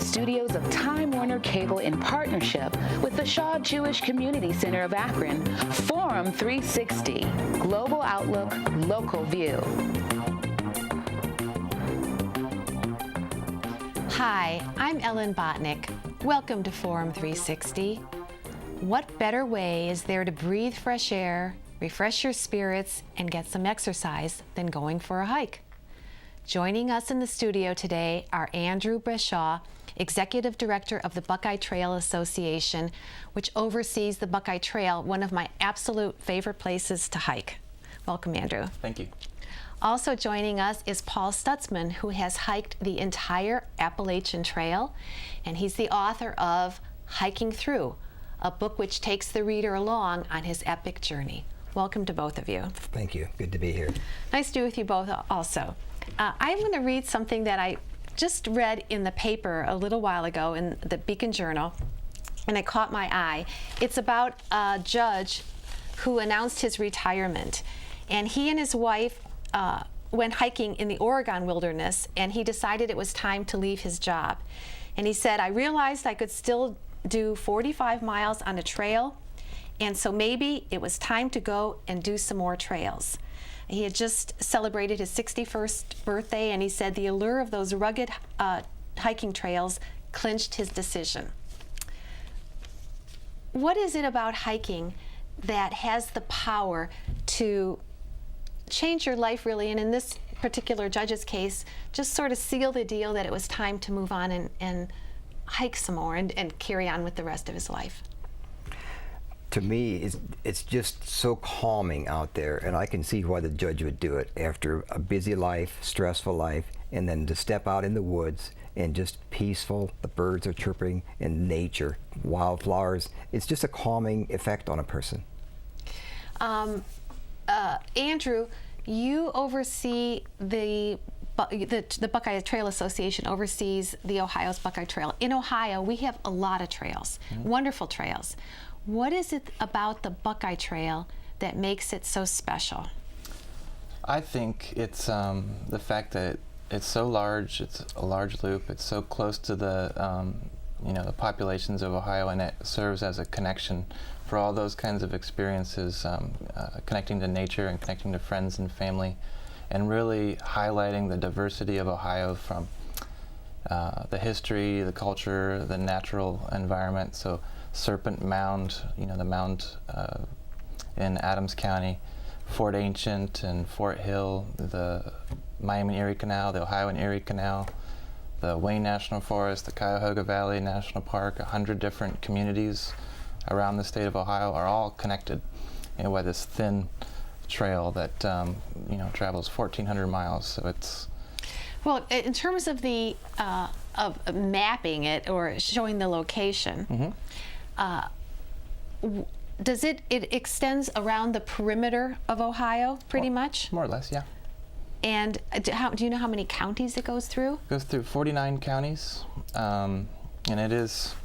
studios of Time Warner Cable in partnership with the Shaw Jewish Community Center of Akron, Forum 360, Global Outlook, Local View. Hi, I'm Ellen Botnick. Welcome to Forum 360. What better way is there to breathe fresh air, refresh your spirits, and get some exercise than going for a hike? Joining us in the studio today are Andrew Bashaw, Executive Director of the Buckeye Trail Association, which oversees the Buckeye Trail, one of my absolute favorite places to hike. Welcome, Andrew. Thank you. Also joining us is Paul Stutzman, who has hiked the entire Appalachian Trail, and he's the author of Hiking Through, a book which takes the reader along on his epic journey. Welcome to both of you. Thank you. Good to be here. Nice to be with you both also. I'm going to read something that I just read in the paper a little while ago in the Beacon Journal, and it caught my eye. It's about a judge who announced his retirement, and he and his wife went hiking in the Oregon wilderness, and he decided it was time to leave his job. And he said, I realized I could still do 45 miles on a trail, and so maybe it was time to go and do some more trails. He had just celebrated his 61st birthday, and he said the allure of those rugged hiking trails clinched his decision. What is it about hiking that has the power to change your life, really, and in this particular judge's case, just sort of seal the deal that it was time to move on and hike some more and carry on with the rest of his life? To me, it's just so calming out there, and I can see why the judge would do it after a busy life, stressful life, and then to step out in the woods and just peaceful, the birds are chirping, and nature, wildflowers. It's just a calming effect on a person. Andrew, you oversee the Buckeye Trail Association oversees the Ohio's Buckeye Trail. In Ohio, we have a lot of trails, wonderful trails. What is it about the Buckeye Trail that makes it so special? I think it's the fact that it's so large. It's a large loop. It's so close to the the populations of Ohio, and it serves as a connection for all those kinds of experiences, connecting to nature and connecting to friends and family, and really highlighting the diversity of Ohio from the history, the culture, the natural environment. So Serpent Mound, the mound in Adams County, Fort Ancient and Fort Hill, the Miami-Erie Canal, the Ohio and Erie Canal, the Wayne National Forest, the Cuyahoga Valley National Park, 100 different communities around the state of Ohio are all connected by this thin trail that travels 1,400 miles. So it's in terms of the of mapping it or showing the location. Does it extends around the perimeter of Ohio, pretty much? More or less, yeah. And do you know how many counties it goes through? It goes through 49 counties, and it is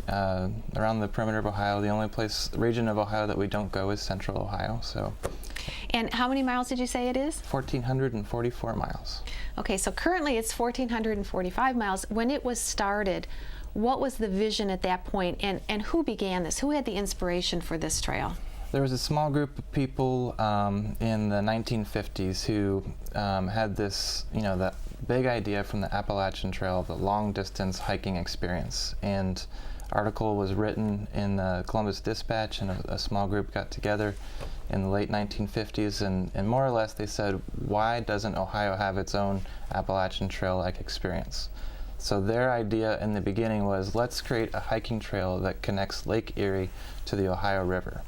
around the perimeter of Ohio. The only region of Ohio that we don't go is Central Ohio. So. And how many miles did you say it is? 1,444 miles. Okay, so currently it's 1,445 miles. When it was started, what was the vision at that point, and who began this? Who had the inspiration for this trail? There was a small group of people in the 1950s who had this, that big idea from the Appalachian Trail, the long-distance hiking experience. And article was written in the Columbus Dispatch, and a small group got together in the late 1950s, and more or less they said, why doesn't Ohio have its own Appalachian Trail-like experience? So their idea in the beginning was, let's create a hiking trail that connects Lake Erie to the Ohio River.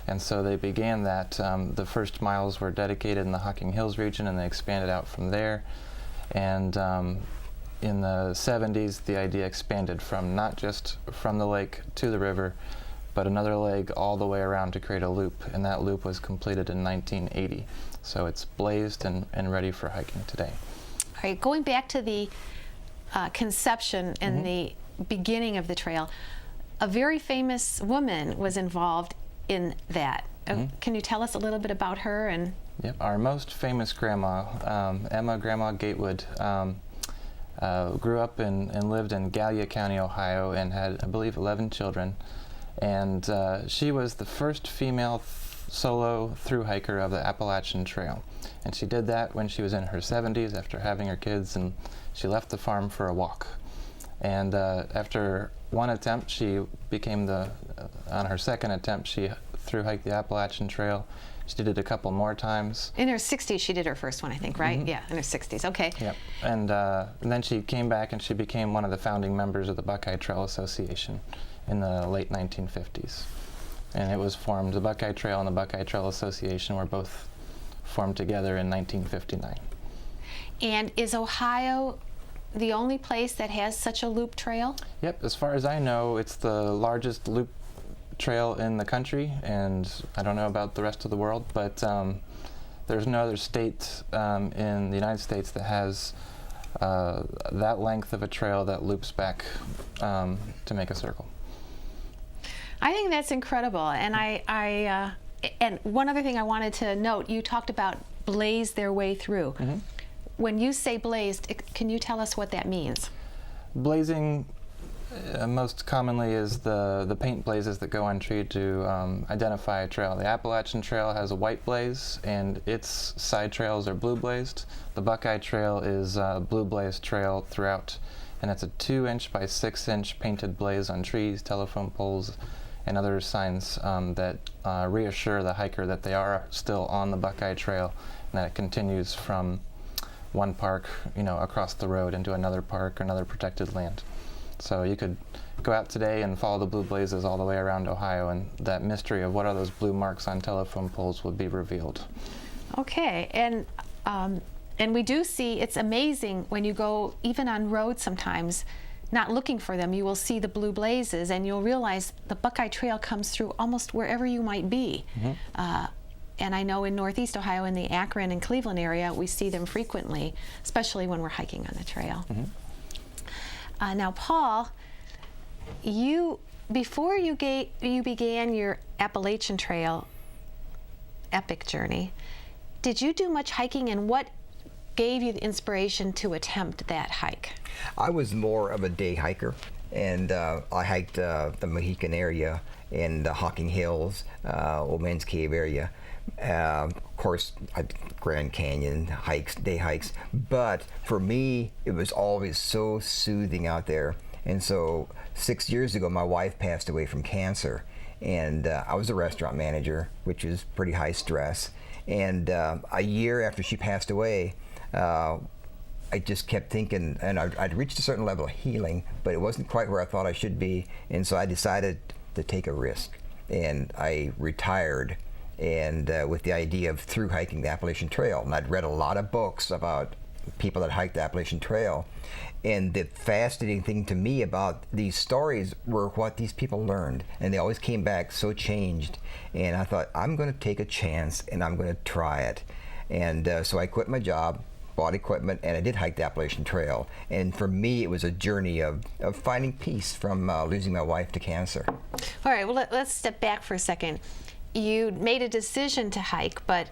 And so they began that. The first miles were dedicated in the Hocking Hills region, and they expanded out from there. And in the 70s, the idea expanded from not just from the lake to the river, but another leg all the way around to create a loop. And that loop was completed in 1980. So it's blazed and ready for hiking today. All right, going back to the conception and the beginning of the trail, a very famous woman was involved in that. Can you tell us a little bit about her? And Yep, our most famous grandma, Emma Grandma Gatewood, grew up and lived in Gallia County, Ohio, and had, I believe, 11 children. And she was the first female solo thru hiker of the Appalachian Trail. And she did that when she was in her 70s after having her kids, and she left the farm for a walk. And after one attempt, she became on her second attempt, she thru hiked the Appalachian Trail. She did it a couple more times. In her 60s, she did her first one, I think, right? Yeah, in her 60s. Okay. Yep. And then she came back and she became one of the founding members of the Buckeye Trail Association in the late 1950s. And it was formed, the Buckeye Trail and the Buckeye Trail Association were both formed together in 1959. And is Ohio the only place that has such a loop trail? Yep, as far as I know, it's the largest loop trail in the country, and I don't know about the rest of the world, but there's no other state in the United States that has that length of a trail that loops back to make a circle. I think that's incredible, and and one other thing I wanted to note, you talked about blaze their way through. Mm-hmm. When you say blazed, can you tell us what that means? Blazing most commonly is the paint blazes that go on tree to identify a trail. The Appalachian Trail has a white blaze, and its side trails are blue blazed. The Buckeye Trail is a blue blazed trail throughout, and it's a 2-inch by 6-inch painted blaze on trees, telephone poles, and other signs that reassure the hiker that they are still on the Buckeye Trail, and that it continues from one park, across the road into another park or another protected land. So you could go out today and follow the blue blazes all the way around Ohio, and that mystery of what are those blue marks on telephone poles would be revealed. Okay, and we do see, it's amazing when you go even on roads sometimes, not looking for them, you will see the blue blazes, and you'll realize the Buckeye Trail comes through almost wherever you might be. Mm-hmm. And I know in Northeast Ohio, in the Akron and Cleveland area, we see them frequently, especially when we're hiking on the trail. Mm-hmm. Now, Paul, before you began your Appalachian Trail epic journey, did you do much hiking, and what gave you the inspiration to attempt that hike? I was more of a day hiker, and I hiked the Mohican area and the Hocking Hills, Old Man's Cave area. Of course, Grand Canyon hikes, day hikes, but for me, it was always so soothing out there. And so 6 years ago, my wife passed away from cancer, and I was a restaurant manager, which is pretty high stress. And a year after she passed away, I just kept thinking, and I'd reached a certain level of healing, but it wasn't quite where I thought I should be. And so I decided to take a risk, and I retired, and with the idea of through hiking the Appalachian Trail. And I'd read a lot of books about people that hiked the Appalachian Trail, and the fascinating thing to me about these stories were what these people learned, and they always came back so changed. And I thought, I'm going to take a chance and I'm going to try it. And so I quit my job, bought equipment, and I did hike the Appalachian Trail. And for me, it was a journey of finding peace from losing my wife to cancer. All right, well, let's step back for a second. You made a decision to hike, but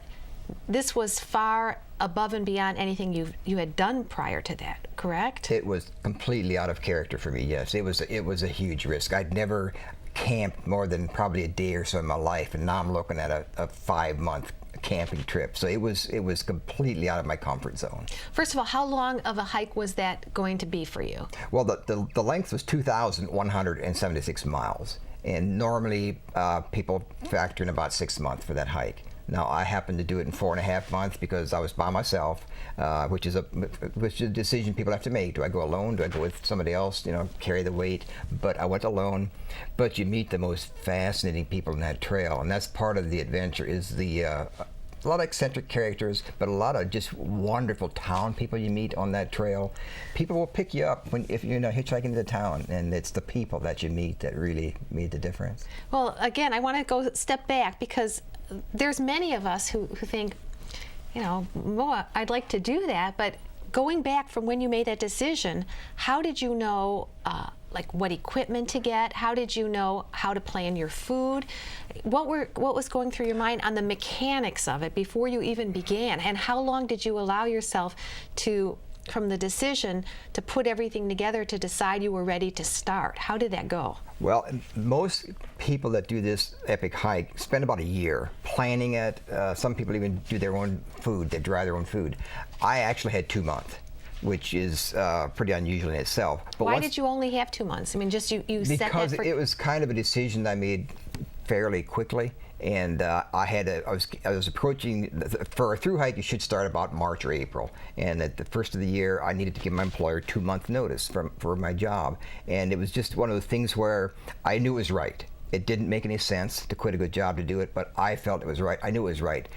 this was far above and beyond anything you had done prior to that, correct? It was completely out of character for me, yes. It was a huge risk. I'd never camped more than probably a day or so in my life, and now I'm looking at a 5-month camping trip. So it was completely out of my comfort zone. First of all, how long of a hike was that going to be for you? Well, the length was 2,176 miles. And normally people factor in about 6 months for that hike. Now I happened to do it in 4.5 months because I was by myself, which is a decision people have to make. Do I go alone? Do I go with somebody else? Carry the weight. But I went alone. But you meet the most fascinating people in that trail, and that's part of the adventure. Is a lot of eccentric characters, but a lot of just wonderful town people you meet on that trail. People will pick you up if you're hitchhiking to the town, and it's the people that you meet that really made the difference. Well, again, I want to go step back, because there's many of us who think, well, I'd like to do that, but going back from when you made that decision, how did you know what equipment to get? How did you know how to plan your food? What was going through your mind on the mechanics of it before you even began? And how long did you allow yourself to the decision to put everything together to decide you were ready to start? How did that go? Well, most people that do this epic hike spend about a year planning it. Some people even do their own food, they dry their own food. I actually had 2 months, which is pretty unusual in itself. But why did you only have 2 months? I mean, just you set that because for... it was kind of a decision I made fairly quickly, and I was approaching for a through hike. You should start about March or April, and at the first of the year, I needed to give my employer 2 month notice for my job, and it was just one of the things where I knew it was right. It didn't make any sense to quit a good job to do it, but I felt it was right. I knew it was right.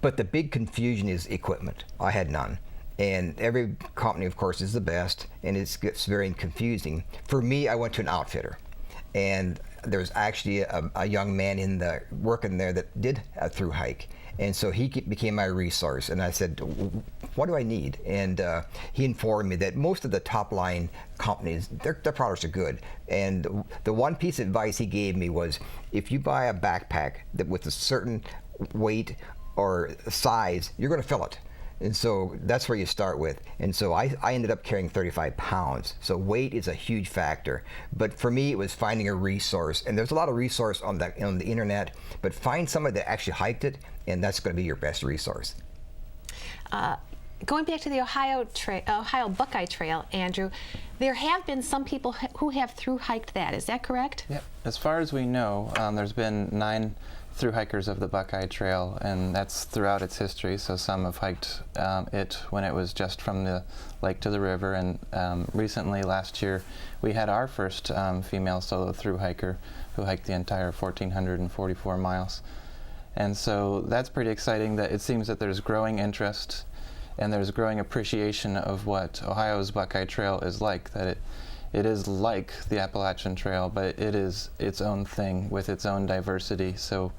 But the big confusion is equipment. I had none. And every company, of course, is the best, and it gets very confusing. For me, I went to an outfitter, and there was actually a young man working there that did a through hike, and so he became my resource. And I said, "What do I need?" And he informed me that most of the top line companies, their products are good. And the one piece of advice he gave me was, if you buy a backpack that with a certain weight or size, you're going to fill it. And so that's where you start with. And so I ended up carrying 35 pounds. So weight is a huge factor. But for me, it was finding a resource. And there's a lot of resource on the internet, but find somebody that actually hiked it, and that's going to be your best resource. Going back to the Ohio Buckeye Trail, Andrew, there have been some people who have through hiked that. Is that correct? Yep. As far as we know, there's been 9 through hikers of the Buckeye Trail, and that's throughout its history. So some have hiked it when it was just from the lake to the river, and recently, last year, we had our first female solo through hiker who hiked the entire 1,444 miles. And so that's pretty exciting that it seems that there's growing interest and there's growing appreciation of what Ohio's Buckeye Trail is like, that it is like the Appalachian Trail, but it is its own thing with its own diversity. So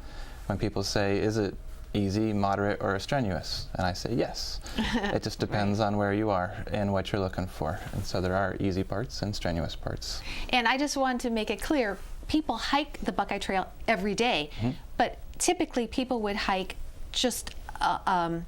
when people say, is it easy, moderate, or strenuous? And I say yes. It just depends on where you are and what you're looking for. And so there are easy parts and strenuous parts. And I just want to make it clear, people hike the Buckeye Trail every day, but typically people would hike just a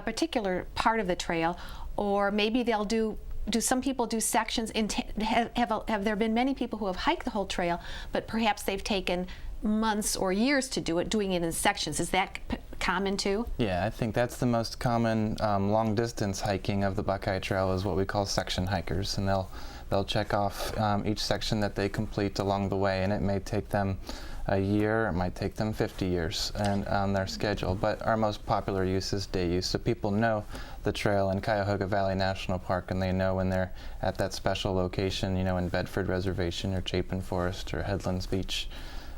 particular part of the trail, or maybe they'll do some people do sections. Have there been many people who have hiked the whole trail, but perhaps they've taken months or years to do it, doing it in sections? Is that common too? Yeah, I think that's the most common long distance hiking of the Buckeye Trail is what we call section hikers, and they'll check off each section that they complete along the way, and it may take them a year, it might take them 50 years and on their schedule. But our most popular use is day use, so people know the trail in Cuyahoga Valley National Park, and they know when they're at that special location, you know, in Bedford Reservation or Chapin Forest or Headlands Beach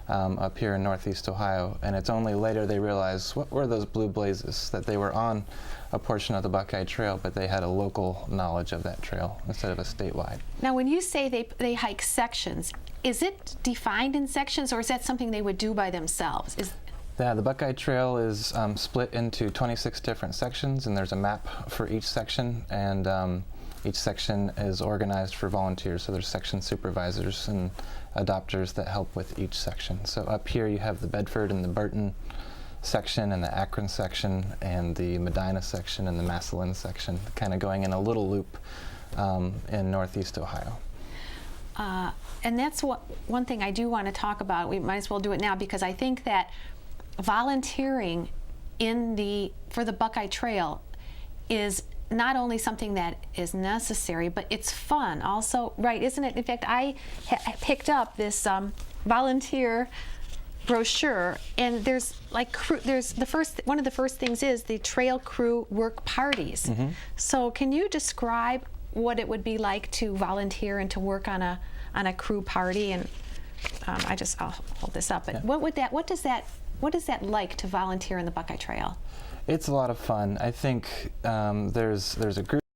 up here in Northeast Ohio. And it's only later they realize, what were those blue blazes? That they were on a portion of the Buckeye Trail, but they had a local knowledge of that trail instead of a statewide. Now, when you say they hike sections, is it defined in sections, or is that something they would do by themselves? Yeah, the Buckeye Trail is split into 26 different sections, and there's a map for each section, and each section is organized for volunteers, so there's section supervisors and adopters that help with each section. So up here you have the Bedford and the Burton section, and the Akron section, and the Medina section, and the Massillon section, kind of going in a little loop in Northeast Ohio. And that's one thing I do want to talk about. We might as well do it now, because I think that volunteering for the Buckeye Trail is not only something that is necessary, but it's fun also, right? Isn't it? In fact, I picked up this volunteer brochure, and there's like one of the first things is the trail crew work parties. So can you describe what it would be like to volunteer and to work on a crew party? And I'll hold this up. But yeah. What is that like to volunteer in the Buckeye Trail? It's a lot of fun. I think there's a group